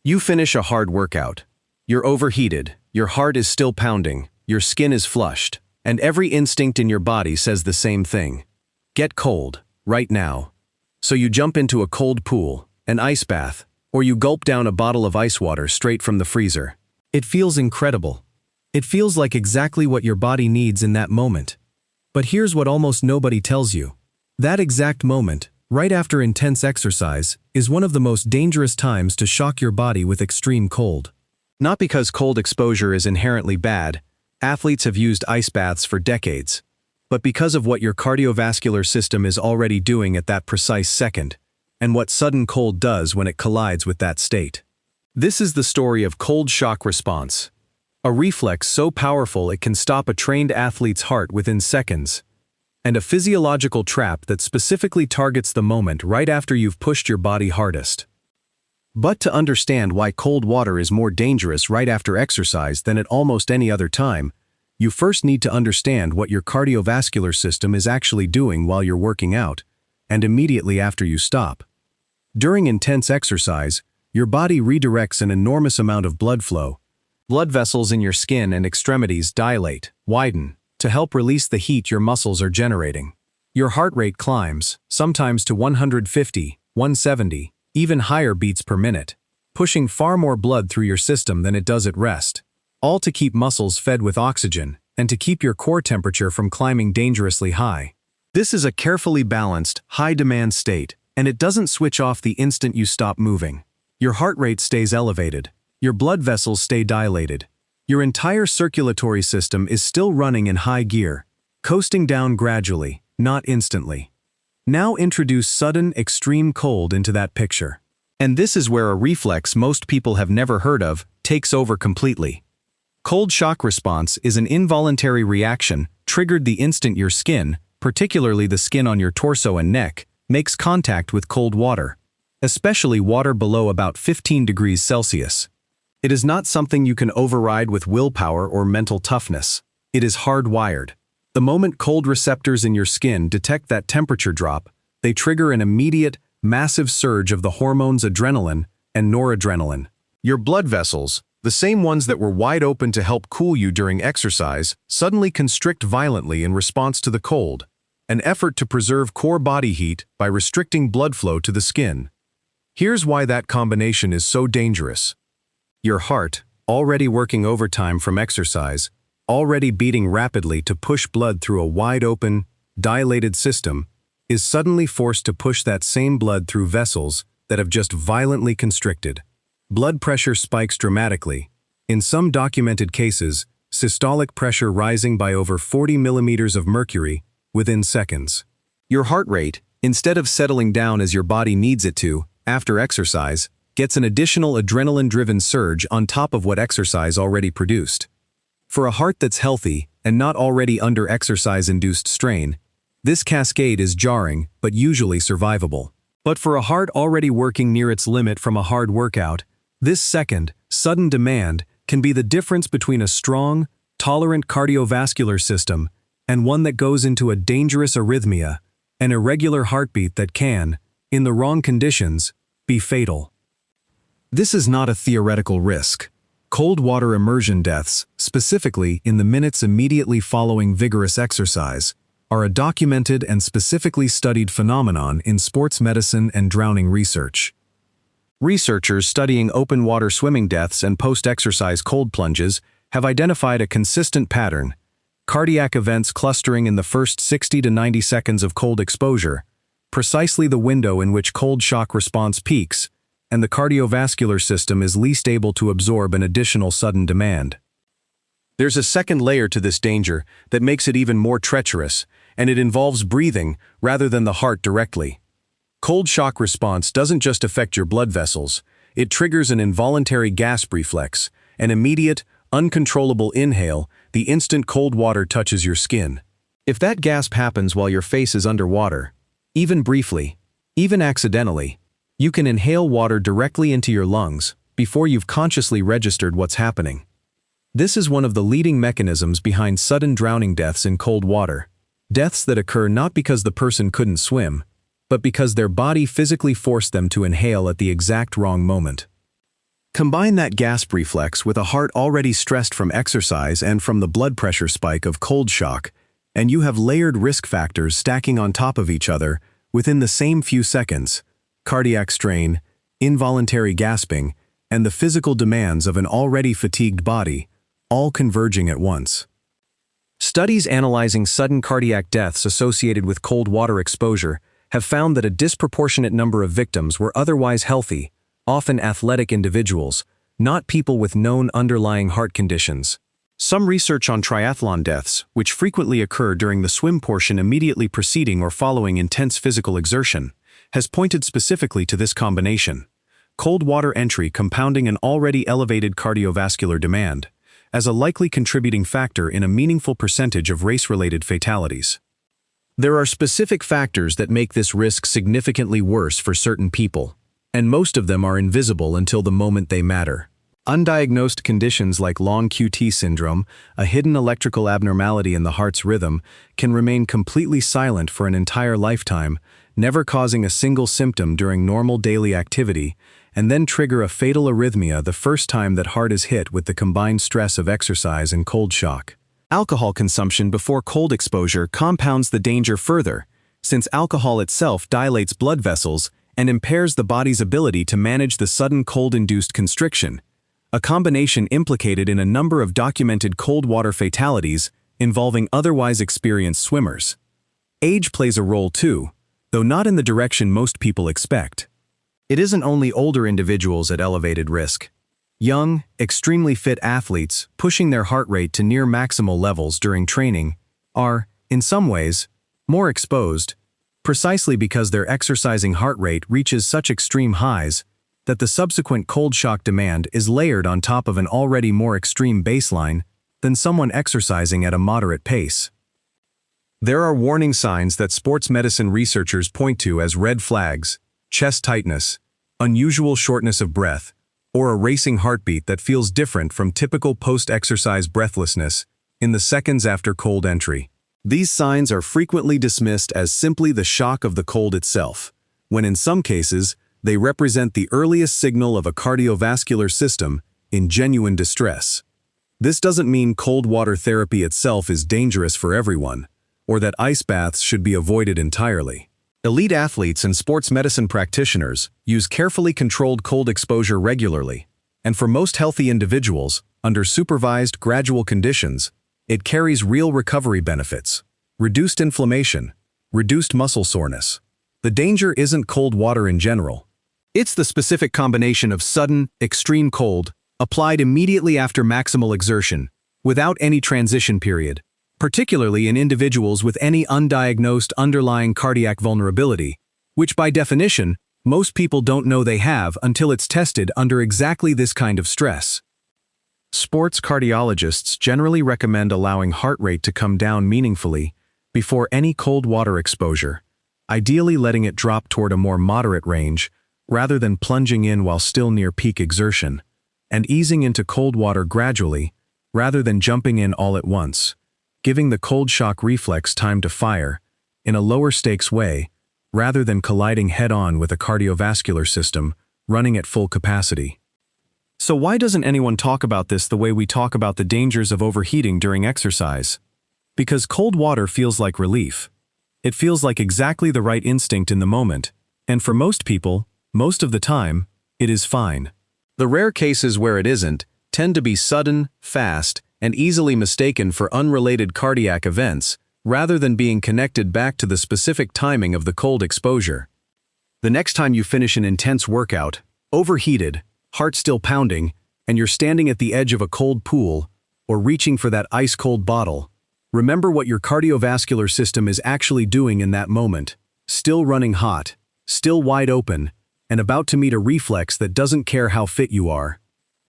You finish a hard workout. You're overheated, your heart is still pounding, your skin is flushed, and every instinct in your body says the same thing. Get cold, right now. So you jump into a cold pool, an ice bath, or you gulp down a bottle of ice water straight from the freezer. It feels incredible. It feels like exactly what your body needs in that moment. But here's what almost nobody tells you. That exact moment, right after intense exercise, is one of the most dangerous times to shock your body with extreme cold. Not because cold exposure is inherently bad, athletes have used ice baths for decades, but because of what your cardiovascular system is already doing at that precise second, and what sudden cold does when it collides with that state. This is the story of cold shock response, a reflex so powerful it can stop a trained athlete's heart within seconds, and a physiological trap that specifically targets the moment right after you've pushed your body hardest. But to understand why cold water is more dangerous right after exercise than at almost any other time, you first need to understand what your cardiovascular system is actually doing while you're working out, and immediately after you stop. During intense exercise, your body redirects an enormous amount of blood flow. Blood vessels in your skin and extremities dilate, widen, to help release the heat your muscles are generating. Your heart rate climbs, sometimes to 150, 170, even higher beats per minute, pushing far more blood through your system than it does at rest, all to keep muscles fed with oxygen and to keep your core temperature from climbing dangerously high. This is a carefully balanced, high-demand state, and it doesn't switch off the instant you stop moving. Your heart rate stays elevated, your blood vessels stay dilated, your entire circulatory system is still running in high gear, coasting down gradually, not instantly. Now introduce sudden, extreme cold into that picture. And this is where a reflex most people have never heard of takes over completely. Cold shock response is an involuntary reaction triggered the instant your skin, particularly the skin on your torso and neck, makes contact with cold water, especially water below about 15 degrees Celsius. It is not something you can override with willpower or mental toughness. It is hardwired. The moment cold receptors in your skin detect that temperature drop, they trigger an immediate, massive surge of the hormones adrenaline and noradrenaline. Your blood vessels, the same ones that were wide open to help cool you during exercise, suddenly constrict violently in response to the cold, an effort to preserve core body heat by restricting blood flow to the skin. Here's why that combination is so dangerous. Your heart, already working overtime from exercise, already beating rapidly to push blood through a wide-open, dilated system, is suddenly forced to push that same blood through vessels that have just violently constricted. Blood pressure spikes dramatically. In some documented cases, systolic pressure rising by over 40 millimeters of mercury within seconds. Your heart rate, instead of settling down as your body needs it to, after exercise, gets an additional adrenaline-driven surge on top of what exercise already produced. For a heart that's healthy and not already under exercise-induced strain, this cascade is jarring but usually survivable. But for a heart already working near its limit from a hard workout, this second, sudden demand can be the difference between a strong, tolerant cardiovascular system and one that goes into a dangerous arrhythmia, an irregular heartbeat that can, in the wrong conditions, be fatal. This is not a theoretical risk. Cold water immersion deaths, specifically in the minutes immediately following vigorous exercise, are a documented and specifically studied phenomenon in sports medicine and drowning research. Researchers studying open water swimming deaths and post-exercise cold plunges have identified a consistent pattern: cardiac events clustering in the first 60 to 90 seconds of cold exposure, precisely the window in which cold shock response peaks, and the cardiovascular system is least able to absorb an additional sudden demand. There's a second layer to this danger that makes it even more treacherous, and it involves breathing rather than the heart directly. Cold shock response doesn't just affect your blood vessels, it triggers an involuntary gasp reflex, an immediate, uncontrollable inhale the instant cold water touches your skin. If that gasp happens while your face is underwater, even briefly, even accidentally, you can inhale water directly into your lungs before you've consciously registered what's happening. This is one of the leading mechanisms behind sudden drowning deaths in cold water, deaths that occur not because the person couldn't swim, but because their body physically forced them to inhale at the exact wrong moment. Combine that gasp reflex with a heart already stressed from exercise and from the blood pressure spike of cold shock, and you have layered risk factors stacking on top of each other within the same few seconds: cardiac strain, involuntary gasping, and the physical demands of an already fatigued body, all converging at once. Studies analyzing sudden cardiac deaths associated with cold water exposure have found that a disproportionate number of victims were otherwise healthy, often athletic individuals, not people with known underlying heart conditions. Some research on triathlon deaths, which frequently occur during the swim portion immediately preceding or following intense physical exertion, has pointed specifically to this combination: cold water entry compounding an already elevated cardiovascular demand, as a likely contributing factor in a meaningful percentage of race-related fatalities. There are specific factors that make this risk significantly worse for certain people, and most of them are invisible until the moment they matter. Undiagnosed conditions like long QT syndrome, a hidden electrical abnormality in the heart's rhythm, can remain completely silent for an entire lifetime, never causing a single symptom during normal daily activity, and then trigger a fatal arrhythmia the first time that heart is hit with the combined stress of exercise and cold shock. Alcohol consumption before cold exposure compounds the danger further, since alcohol itself dilates blood vessels and impairs the body's ability to manage the sudden cold-induced constriction, a combination implicated in a number of documented cold water fatalities involving otherwise experienced swimmers. Age plays a role too, though not in the direction most people expect. It isn't only older individuals at elevated risk. Young, extremely fit athletes pushing their heart rate to near maximal levels during training are, in some ways, more exposed, precisely because their exercising heart rate reaches such extreme highs that the subsequent cold shock demand is layered on top of an already more extreme baseline than someone exercising at a moderate pace. There are warning signs that sports medicine researchers point to as red flags: chest tightness, unusual shortness of breath, or a racing heartbeat that feels different from typical post-exercise breathlessness in the seconds after cold entry. These signs are frequently dismissed as simply the shock of the cold itself, when in some cases, they represent the earliest signal of a cardiovascular system in genuine distress. This doesn't mean cold water therapy itself is dangerous for everyone, or that ice baths should be avoided entirely. Elite athletes and sports medicine practitioners use carefully controlled cold exposure regularly, and for most healthy individuals, under supervised, gradual conditions, it carries real recovery benefits: reduced inflammation, reduced muscle soreness. The danger isn't cold water in general. It's the specific combination of sudden, extreme cold, applied immediately after maximal exertion, without any transition period, particularly in individuals with any undiagnosed underlying cardiac vulnerability, which by definition, most people don't know they have until it's tested under exactly this kind of stress. Sports cardiologists generally recommend allowing heart rate to come down meaningfully before any cold water exposure, ideally letting it drop toward a more moderate range rather than plunging in while still near peak exertion, and easing into cold water gradually rather than jumping in all at once, giving the cold shock reflex time to fire in a lower stakes way rather than colliding head-on with a cardiovascular system running at full capacity. So why doesn't anyone talk about this the way we talk about the dangers of overheating during exercise? Because cold water feels like relief. It feels like exactly the right instinct in the moment, and for most people, most of the time, it is fine. The rare cases where it isn't tend to be sudden, fast, and easily mistaken for unrelated cardiac events, rather than being connected back to the specific timing of the cold exposure. The next time you finish an intense workout, overheated, heart still pounding, and you're standing at the edge of a cold pool, or reaching for that ice-cold bottle, remember what your cardiovascular system is actually doing in that moment: still running hot, still wide open, and about to meet a reflex that doesn't care how fit you are.